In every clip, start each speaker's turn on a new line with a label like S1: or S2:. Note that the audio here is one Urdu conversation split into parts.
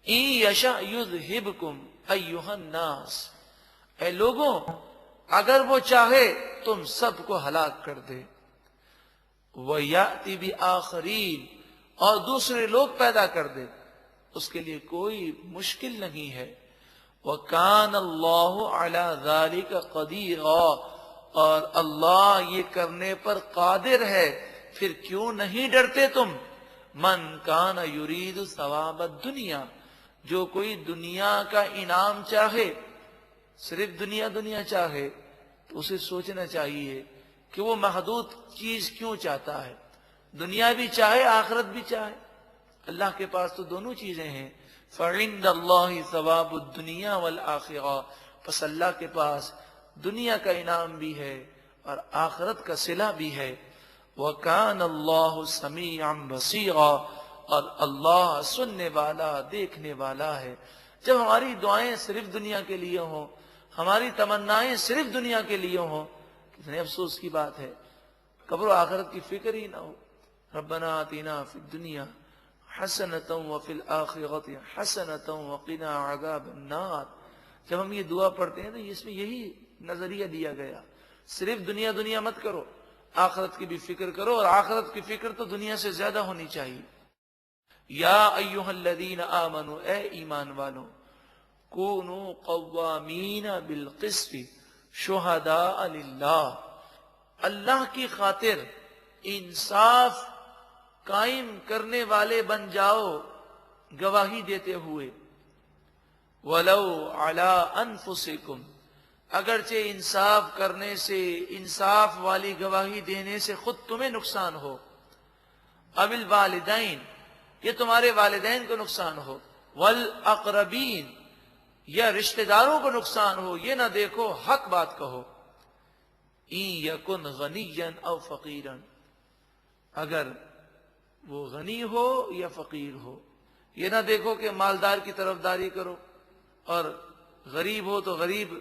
S1: ان یشاء یذہبکم ایھا الناس، اے لوگوں اگر وہ چاہے تم سب کو ہلاک کر دے، وَيَأْتِ بِآخَرِينَ، اور دوسرے لوگ پیدا کر دے، اس کے لیے کوئی مشکل نہیں ہے۔ وَكَانَ اللَّهُ عَلَى ذَلِكَ قَدِيرًا، اور اللہ یہ کرنے پر قادر ہے، پھر کیوں نہیں ڈرتے تم؟ مَنْ كَانَ يُرِيدُ ثَوَابَ الدُّنْيَا، جو کوئی دنیا کا انعام چاہے، صرف دنیا چاہے، تو اسے سوچنا چاہیے کہ وہ محدود چیز کیوں چاہتا ہے۔ دنیا بھی چاہے آخرت بھی چاہے، اللہ کے پاس تو دونوں چیزیں ہیں۔ فَعِندَ اللَّهِ ثَوَابُ الدُّنْيَا وَالْآخِرَةِ، پس اللہ کے پاس دنیا کا انعام بھی ہے اور آخرت کا صلہ بھی ہے۔ وَكَانَ اللَّهُ سَمِيعًا بَصِيرًا، اور اللہ سننے والا دیکھنے والا ہے۔ جب ہماری دعائیں صرف دنیا کے لیے ہوں، ہماری تمنائیں صرف دنیا کے لیے ہوں، کتنے افسوس کی بات ہے، قبر و آخرت کی فکر ہی نہ ہو۔ ربنا آتنا فی الدنیا حسنۃ وفی الآخرۃ حسنۃ وقنا عذاب النار۔ جب ہم یہ دعا پڑھتے ہیں تو اس میں یہی نظریہ دیا گیا، صرف دنیا مت کرو، آخرت کی بھی فکر کرو، اور آخرت کی فکر تو دنیا سے زیادہ ہونی چاہیے۔ یا ایھا الذین آمنوا، اے ایمان والو، کونوا قوامین بالقسط شہداء للہ، اللہ کی خاطر انصاف قائم کرنے والے بن جاؤ، گواہی دیتے ہوئے۔ ولو علی انفسکم، اگرچہ انصاف کرنے سے، انصاف والی گواہی دینے سے خود تمہیں نقصان ہو، او الوالدین، یہ تمہارے والدین کو نقصان ہو، والاقربین، یا رشتہ داروں کو نقصان ہو، یہ نہ دیکھو، حق بات کہو۔ ان یکن غنیا او فقیرا، اگر وہ غنی ہو یا فقیر ہو، یہ نہ دیکھو کہ مالدار کی طرفداری کرو، اور غریب ہو تو غریب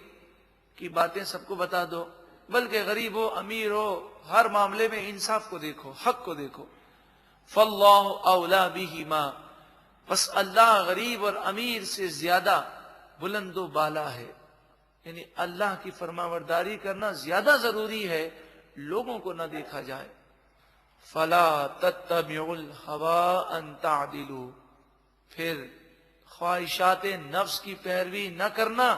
S1: کی باتیں سب کو بتا دو، بلکہ غریب ہو امیر ہو، ہر معاملے میں انصاف کو دیکھو، حق کو دیکھو۔ فاللہ اولا بہما، بس اللہ غریب اور امیر سے زیادہ بلند و بالا ہے، یعنی اللہ کی فرمانبرداری کرنا زیادہ ضروری ہے، لوگوں کو نہ دیکھا جائے۔ فلا تتبعوا الہوى ان تعدلوا، پھر خواہشات نفس کی پیروی نہ کرنا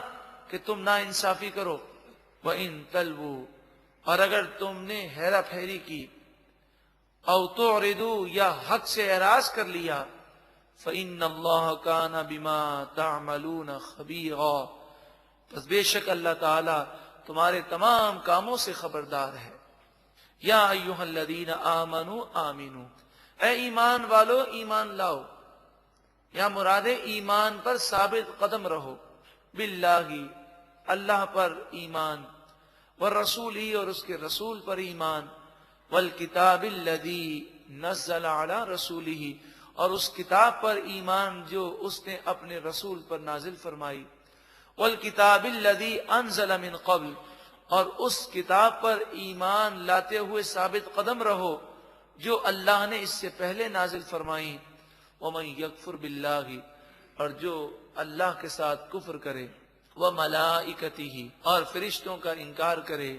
S1: کہ تم نا انصافی کرو۔ وَإِن تَلْوُوا، اور اگر تم نے ہیرا پھیری کی، او تعرضوا، یا حق سے اعراض کر لیا، فَإِنَّ اللَّهَ كَانَ بِمَا تَعْمَلُونَ خَبِيرًا، پس بے شک اللہ تعالی تمہارے تمام کاموں سے خبردار ہے۔ یا ایھا الذین آمنوا آمنو، اے ایمان والو ایمان لاؤ، یا مراد ایمان پر ثابت قدم رہو، باللہ، اللہ پر ایمان، والرسول، اور اس کے رسول پر ایمان، والکتاب الذی نزل علی رسولہ، اور اس کتاب پر ایمان جو اس نے اپنے رسول پر نازل فرمائی، والکتاب الذی انزل من قبل، اور اس کتاب پر ایمان لاتے ہوئے ثابت قدم رہو جو اللہ نے اس سے پہلے نازل فرمائی۔ ومن یکفر باللہ، اور جو اللہ کے ساتھ کفر کرے، وملائکتہ، اور فرشتوں کا انکار کرے،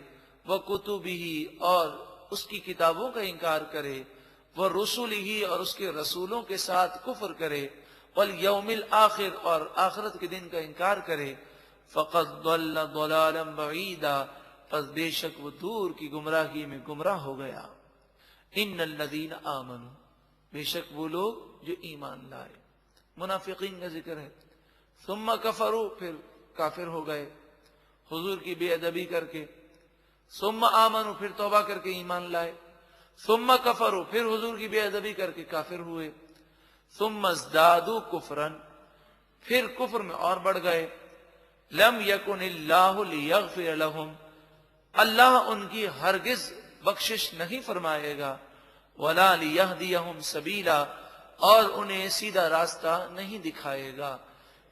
S1: وکتبہ، اور اس کی کتابوں کا انکار کرے، ورسلہ، اور اس کے رسولوں کے ساتھ کفر کرے، والیوم الآخر، اور آخرت کے دن کا انکار کرے، فقد ضل ضلالا بعیدا، پس بے شک وہ دور کی گمراہی میں گمراہ ہو گیا۔ ان الذین آمنوا، بے شک وہ لوگ جو ایمان لائے، منافقین کا ذکر ہے، ثم کفروا، پھر کافر ہو گئے حضور کی بے ادبی کر کے، ثم آمنوا، پھر توبہ کر کے ایمان لائے، ثم کفروا، پھر حضور کی بے ادبی کر کے کافر ہوئے، ثم ازدادوا کفرا، پھر کفر میں اور بڑھ گئے، لم یکن اللہ لیغفر لہم، اللہ ان کی ہرگز بخشش نہیں فرمائے گا، ولا لیہدیہم سبیلا، اور انہیں سیدھا راستہ نہیں دکھائے گا،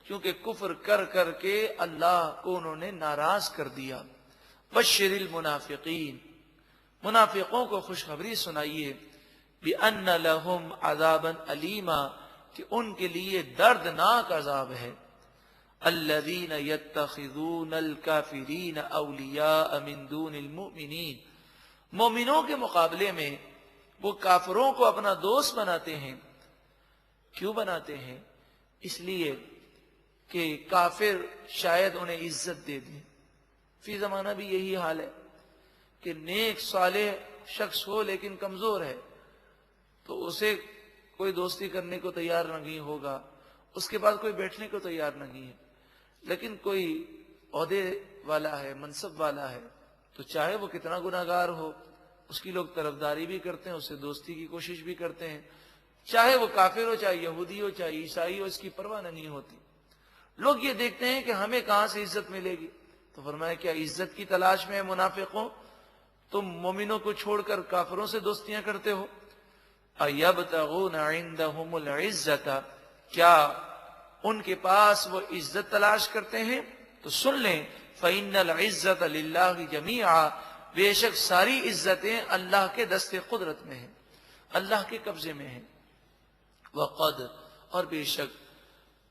S1: کیونکہ کفر کر کر کے اللہ کو انہوں نے ناراض کر دیا۔ بشر المنافقین، منافقوں کو خوشخبری سنائیے، بِأَنَّ لَهُمْ عَذَابًا أَلِيمًا، کہ ان کے لیے دردناک عذاب ہے۔ الذین یتخذون الکافرین اولیاء من دون المؤمنین، مومنوں کے مقابلے میں وہ کافروں کو اپنا دوست بناتے ہیں۔ کیوں بناتے ہیں؟ اس لیے کہ کافر شاید انہیں عزت دے دیں۔ فی زمانہ بھی یہی حال ہے کہ نیک صالح شخص ہو لیکن کمزور ہے تو اسے کوئی دوستی کرنے کو تیار نہیں ہوگا، اس کے پاس کوئی بیٹھنے کو تیار نہیں ہے۔ لیکن کوئی عہدے والا ہے، منصب والا ہے، تو چاہے وہ کتنا گناہگار ہو اس کی لوگ طرفداری بھی کرتے ہیں، اس سے دوستی کی کوشش بھی کرتے ہیں، چاہے وہ کافر ہو، چاہے یہودی ہو، چاہے عیسائی ہو، اس کی پرواہ نہیں ہوتی۔ لوگ یہ دیکھتے ہیں کہ ہمیں کہاں سے عزت ملے گی، تو فرمایا کیا عزت کی تلاش میں منافقوں تم مومنوں کو چھوڑ کر کافروں سے دوستیاں کرتے ہو؟ ایبتغون عندہم العزت، کیا ان کے پاس وہ عزت تلاش کرتے ہیں؟ تو سن لیں فإن العزت للہ جمیعا، بے شک ساری عزتیں اللہ کے دست قدرت میں ہیں، اللہ کے قبضے میں ہیں۔ وقد، اور بے شک،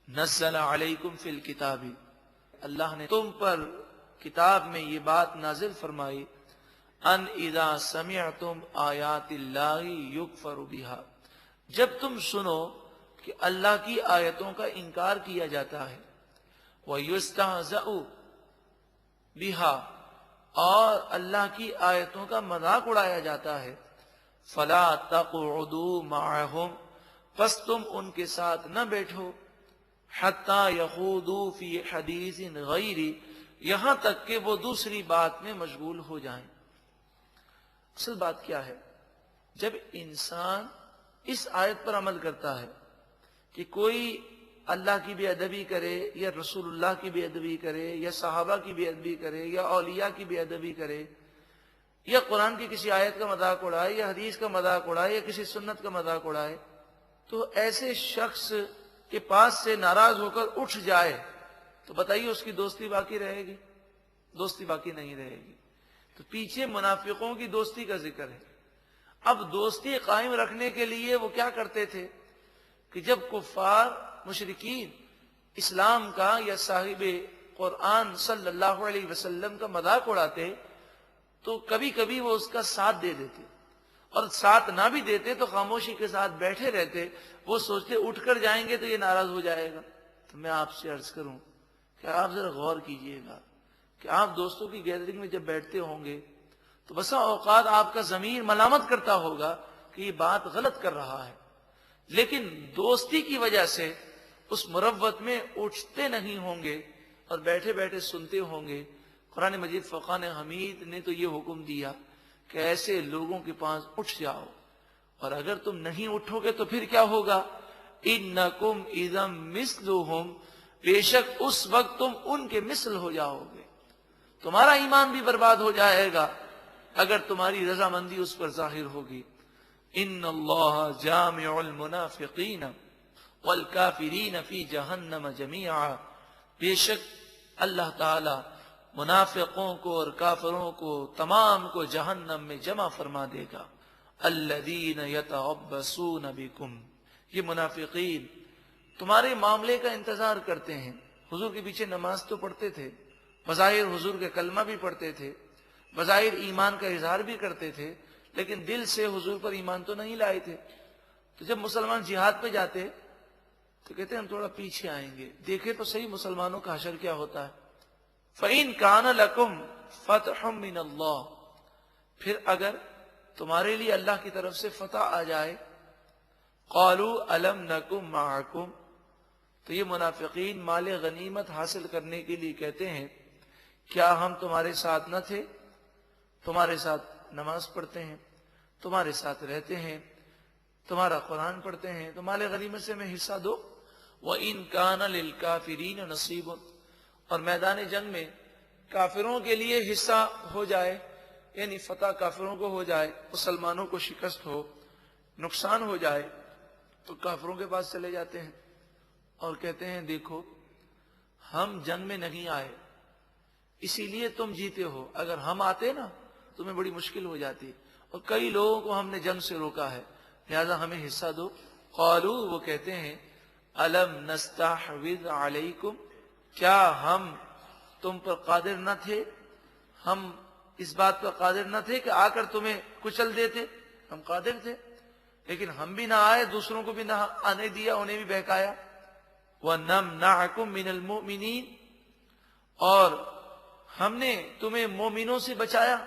S1: نزل علیکم فی الکتاب، اللہ نے تم پر کتاب میں یہ بات نازل فرمائی، ان اذا سمعتم آیات اللہ یکفر بہا، جب تم سنو کہ اللہ کی آیتوں کا انکار کیا جاتا ہے، وَيُسْتَهْزَأُ بِهَا، اور اللہ کی آیتوں کا مذاق اڑایا جاتا ہے، فَلَا تَقْعُدُوا مَعَهُمْ، پس تم ان کے ساتھ نہ بیٹھو، حَتَّى يَخُوضُوا فِي حَدِيثٍ غَيْرِ، یہاں تک کہ وہ دوسری بات میں مشغول ہو جائیں۔ اصل بات کیا ہے؟ جب انسان اس آیت پر عمل کرتا ہے کہ کوئی اللہ کی بے ادبی کرے یا رسول اللہ کی بے ادبی کرے یا صحابہ کی بے ادبی کرے یا اولیاء کی بے ادبی کرے یا قرآن کی کسی آیت کا مذاق اڑائے یا حدیث کا مذاق اڑائے یا کسی سنت کا مذاق اڑائے، تو ایسے شخص کے پاس سے ناراض ہو کر اٹھ جائے تو بتائیے اس کی دوستی باقی رہے گی؟ دوستی باقی نہیں رہے گی۔ تو پیچھے منافقوں کی دوستی کا ذکر ہے۔ اب دوستی قائم رکھنے کے لیے وہ کیا کرتے تھے کہ جب کفار مشرکین اسلام کا یا صاحب قرآن صلی اللہ علیہ وسلم کا مذاق اڑاتے تو کبھی کبھی وہ اس کا ساتھ دے دیتے، اور ساتھ نہ بھی دیتے تو خاموشی کے ساتھ بیٹھے رہتے۔ وہ سوچتے اٹھ کر جائیں گے تو یہ ناراض ہو جائے گا۔ تو میں آپ سے عرض کروں کہ آپ ذرا غور کیجئے گا کہ آپ دوستوں کی گیدرنگ میں جب بیٹھتے ہوں گے تو بسا اوقات آپ کا ضمیر ملامت کرتا ہوگا کہ یہ بات غلط کر رہا ہے، لیکن دوستی کی وجہ سے اس مروت میں اٹھتے نہیں ہوں گے اور بیٹھے بیٹھے سنتے ہوں گے۔ قرآن مجید فرقان حمید نے تو یہ حکم دیا کہ ایسے لوگوں کے پاس اٹھ جاؤ، اور اگر تم نہیں اٹھو گے تو پھر کیا ہوگا؟ انکم اذا مثلہم، بے شک اس وقت تم ان کے مثل ہو جاؤ گے، تمہارا ایمان بھی برباد ہو جائے گا اگر تمہاری رضامندی اس پر ظاہر ہوگی۔ ان اللہ جامع المنافقین والکافرین فی جہنم جمیعا، بے شک اللہ تعالی منافقوں کو اور کافروں کو تمام کو جہنم میں جمع فرما دے گا۔ الذین یتعبسون بکم، یہ منافقین تمہارے معاملے کا انتظار کرتے ہیں۔ حضور کے پیچھے نماز تو پڑھتے تھے، بظاہر حضور کے کلمہ بھی پڑھتے تھے، بظاہر ایمان کا اظہار بھی کرتے تھے، لیکن دل سے حضور پر ایمان تو نہیں لائے تھے۔ تو جب مسلمان جہاد پہ جاتے تو کہتے ہیں ہم تھوڑا پیچھے آئیں گے، دیکھیں تو صحیح مسلمانوں کا حشر کیا ہوتا ہے۔ فَإِن كَانَ لَكُمْ فَتْحٌ مِّنَ اللَّهِ، پھر اگر تمہارے لیے اللہ کی طرف سے فتح آ جائے، قَالُوا أَلَمْ نَكُمْ مَعَكُمْ، تو یہ منافقین مال غنیمت حاصل کرنے کے لیے کہتے ہیں کیا ہم تمہارے ساتھ نہ تھے؟ تمہارے ساتھ نماز پڑھتے ہیں، تمہارے ساتھ رہتے ہیں، تمہارا قرآن پڑھتے ہیں، تو مال غنیمت سے میں حصہ دو۔ وَإِن كَانَ لِلْكَافِرِينَ نَصِيبٌ، اور میدان جنگ میں کافروں کے لیے حصہ ہو جائے، یعنی فتح کافروں کو ہو جائے، مسلمانوں کو شکست ہو، نقصان ہو جائے، تو کافروں کے پاس چلے جاتے ہیں اور کہتے ہیں دیکھو ہم جنگ میں نہیں آئے اسی لیے تم جیتے ہو، اگر ہم آتے نا تمہیں بڑی مشکل ہو جاتی، اور کئی لوگوں کو ہم نے جنگ سے روکا ہے، لہذا ہمیں حصہ دو۔ قالوا، وہ کہتے ہیں الم نستحوذ علیکم، کیا ہم تم پر قادر نہ تھے، ہم اس بات پر قادر نہ تھے کہ آ کر تمہیں کچل دیتے؟ ہم قادر تھے، لیکن ہم بھی نہ آئے، دوسروں کو بھی نہ آنے دیا، انہیں بھی بہکایا۔ وَنَمْنَعَكُمْ مِنَ الْمُؤْمِنِينَ، اور ہم نے تمہیں مومنوں سے بچایا،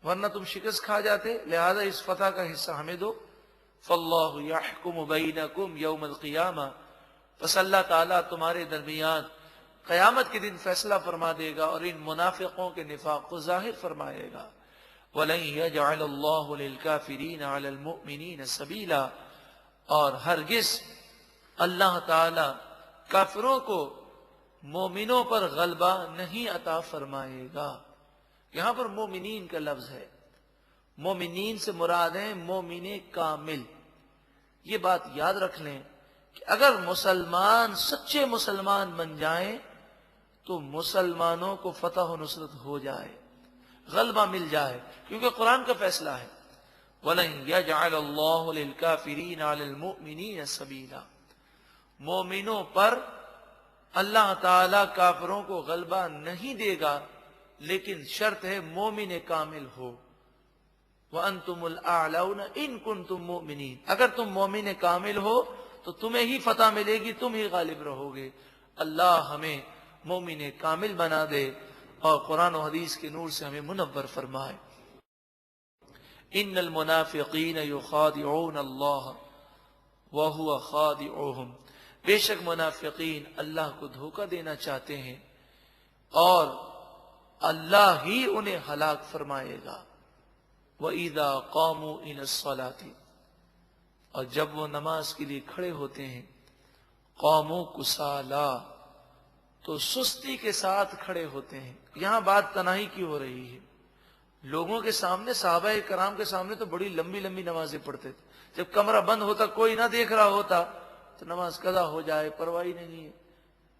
S1: ورنہ تم شکست کھا جاتے، لہذا اس فتح کا حصہ ہمیں دو۔ فَاللَّهُ يَحْكُمُ بَيْنَكُمْ يَوْمَ الْقِيَامَةِ، پس اللہ تعالیٰ تمہارے درمیان قیامت کے دن فیصلہ فرما دے گا اور ان منافقوں کے نفاق کو ظاہر فرمائے گا۔ وَلَن يَجْعَلَ اللَّهُ لِلْكَافِرِينَ عَلَى الْمُؤْمِنِينَ سَبِيلًا، اور ہرگز اللہ تعالی کافروں کو مومنوں پر غلبہ نہیں عطا فرمائے گا۔ یہاں پر مومنین کا لفظ ہے، مومنین سے مراد ہیں مومن کامل۔ یہ بات یاد رکھ لیں کہ اگر مسلمان سچے مسلمان بن جائیں تو مسلمانوں کو فتح و نصرت ہو جائے، غلبہ مل جائے، کیونکہ قرآن کا فیصلہ ہے وَلَن يَجْعَلَ اللَّهُ لِلْكَافِرِينَ عَلَى الْمُؤْمِنِينَ سَبِيلًا، مومنوں پر اللہ تعالی کافروں کو غلبہ نہیں دے گا، لیکن شرط ہے مومن کامل ہو۔ وَأَنْتُمُ الْأَعْلَوْنَ إِن كُنتُم مُؤْمِنِينَ، اگر تم مومن کامل ہو تو تمہیں ہی فتح ملے گی، تم ہی غالب رہو گے۔ اللہ ہمیں مومن کامل بنا دے اور قرآن و حدیث کے نور سے ہمیں منور فرمائے۔ ان المنافقین یخادعون اللہ وہو خادعوہم، بے شک منافقین اللہ کو دھوکہ دینا چاہتے ہیں اور اللہ ہی انہیں ہلاک فرمائے گا۔ وَإِذَا قَامُوا إِلَى الصَّلَاةِ، اور جب وہ نماز کے لیے کھڑے ہوتے ہیں، قَامُوا كُسَالَىٰ، تو سستی کے ساتھ کھڑے ہوتے ہیں۔ یہاں بات تنہائی کی ہو رہی ہے، لوگوں کے سامنے، صحابہ کرام کے سامنے تو بڑی لمبی لمبی نمازیں پڑھتے تھے، جب کمرہ بند ہوتا، کوئی نہ دیکھ رہا ہوتا تو نماز قضا ہو جائے، پرواہ نہیں ہے،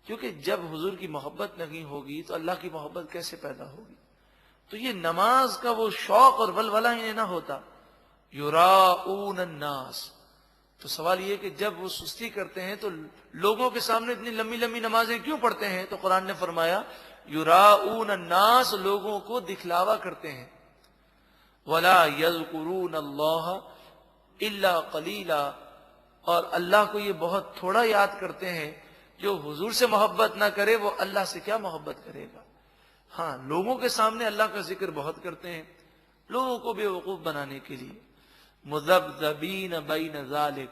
S1: کیونکہ جب حضور کی محبت نہیں ہوگی تو اللہ کی محبت کیسے پیدا ہوگی؟ تو یہ نماز کا وہ شوق اور ولولہ انہیں نہ ہوتا۔ یراؤون الناس، تو سوال یہ کہ جب وہ سستی کرتے ہیں تو لوگوں کے سامنے اتنی لمبی لمبی نمازیں کیوں پڑھتے ہیں؟ تو قرآن نے فرمایا یراؤون الناس، لوگوں کو دکھلاوا کرتے ہیں۔ ولا یذکرون اللہ الا قلیلا، اور اللہ کو یہ بہت تھوڑا یاد کرتے ہیں۔ جو حضور سے محبت نہ کرے وہ اللہ سے کیا محبت کرے گا؟ ہاں، لوگوں کے سامنے اللہ کا ذکر بہت کرتے ہیں، لوگوں کو بے وقوف بنانے کے لیے۔ مذبذبین بین ذالک،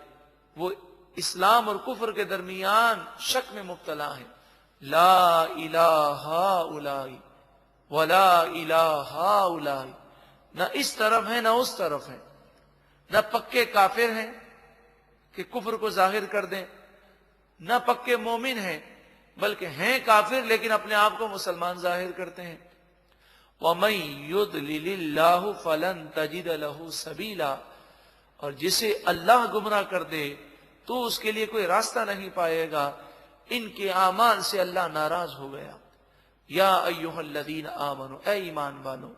S1: وہ اسلام اور کفر کے درمیان شک میں مبتلا ہیں۔ لا الہ ہؤلاء ولا الہ ہؤلاء، نہ اس طرف ہے نہ اس طرف ہے، نہ پکے کافر ہیں کہ کفر کو ظاہر کر دیں، نہ پکے مومن ہیں بلکہ ہیں کافر لیکن اپنے آپ کو مسلمان ظاہر کرتے ہیں۔ وَمَن يُضْلِلِ اللَّهُ فَلَن تَجِدَ لَهُ سَبِيلًا، اور جسے اللہ گمراہ کر دے تو اس کے لیے کوئی راستہ نہیں پائے گا، ان کے اعمال سے اللہ ناراض ہو گیا۔ یا ایھا الذین آمنوا، اے ایمان والو،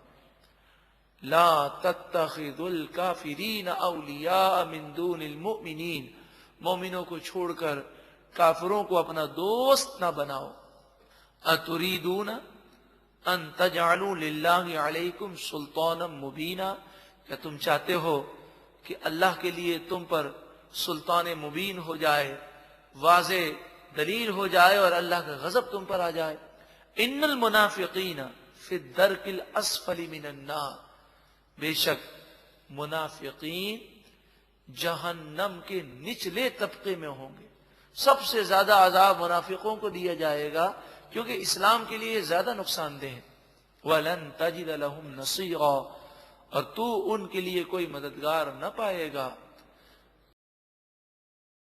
S1: لا تتخذوا الکافرین اولیاء من دون المؤمنین، مومنوں کو چھوڑ کر کافروں کو اپنا دوست نہ بناؤ۔ اتریدون ان تجعلوا للہ علیکم سلطانا مبینا، کیا تم چاہتے ہو کہ اللہ کے لیے تم پر سلطان مبین ہو جائے، واضح دلیل ہو جائے اور اللہ کا غضب تم پر آ جائے؟ ان المنافقین فی الدرک الاسفل من النار، بے شک منافقین جہنم کے نچلے طبقے میں ہوں گے۔ سب سے زیادہ عذاب منافقوں کو دیا جائے گا کیونکہ اسلام کے لیے زیادہ نقصان دہ ہیں۔ وَلَن تَجِدَ لَهُمْ نَصِيرًا، اور تو ان کے لیے کوئی مددگار نہ پائے گا۔